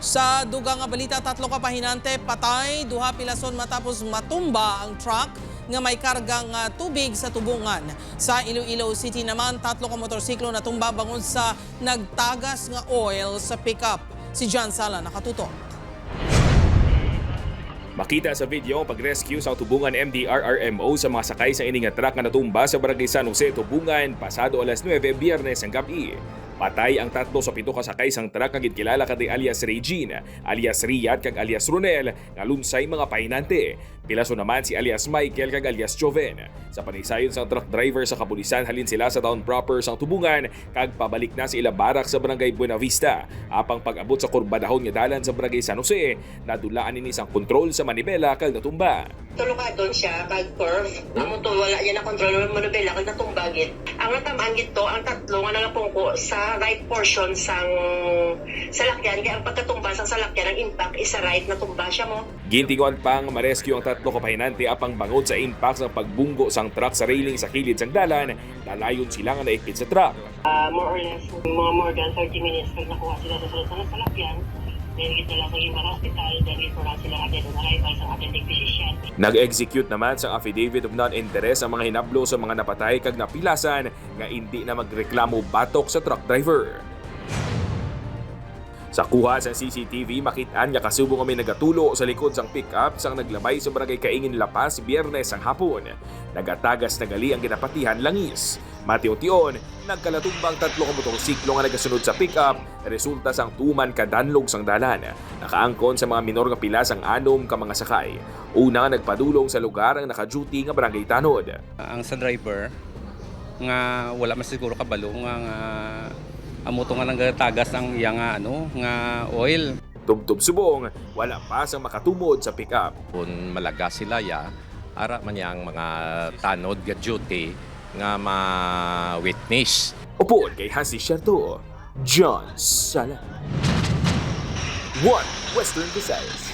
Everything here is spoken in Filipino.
Sa dugang nga balita, 3 ka pahinante patay, 2 pilason matapos matumba ang truck nga may kargang tubig sa tubungan. Sa Iloilo City naman, 3 ka motorsiklo natumba bangod sa nagtagas nga oil sa pickup. Si John Sala nakatutok. Makita sa video ang pag-rescue sa Tubungan MDRRMO sa mga sakay sa ining nga truck nga natumba sa Barangay San Jose, Tubungan, pasado alas 9 Biyernes ang gabi. Patay ang 3 sa 7 ka sakay sang truck nga gidkilala kay alias Regine, alias Riyad kag alias Ronel nga lunsay mga pahinante. Pilaso naman si alias Michael kag alias Joven. Sa panaysayon sang truck driver sa kapulisan, halin sila sa town proper sang Tubungan kag pabalik na sa ilang barak sa Barangay Buena Vista. Apang pag-abot sa kurbadahon nga dalan sa Barangay San Jose, nadulaan ini sang kontrol sa manibela kag natumba. Tulukadon siya kag curve. Amo to wala niya na kontrol ng manibela kag natumbagit. Ang natamaan gito ang 3 nga nagapungko sa right portion sang salakyan kaya ang pagkatumba sang salakyan ang impact is sa right na tumba siya mo. Gintinguan pang marescue ang 3 ka pahinante apang bangod sa impact sa pagbunggo sang truck sa railing sa kilid sang dalan, lalayon sila nga naipit sa truck. More or less more than 30 minutes kag nakuha sila sa sulod ng salakyan. Then kita lang sa ibang hospital, then ipura sila agad on arrival sa attending physician. Nag-execute naman sa affidavit of non-interest ang mga hinablo sa mga napatay kag napilasan nga hindi na magreklamo batok sa truck driver. Sa kuha sa CCTV, makitaan nga kasubong kami nagatulo sa likod sang pick-up sang naglabay sa Barangay Kaingin, La Paz, Biyernes ang hapon. Nagatagas na gali ang ginapatihan langis. Matiyon-tiyon, nagkalatumbang 3 ka motorsiklo nga nagasunod sa pick-up, resulta sang tuman kadanlog sang dalan. Nakaangkon sa mga minor nga pila sang 6 ka mga sakay. Una nga nagpadulong sa lugar ang naka-duty nga Barangay Tanod. Ang sa driver nga wala man siguro kabalo nga amo to nga nagatagas ang iya nga nga oil. Tubtub subong, wala pa sang makatumod sa pick-up. Kung malaga sila ara man yang mga tanod nga duty nga ma-witness. Upon kay Hansi Sherto, John Sala. 1 Western Visayas.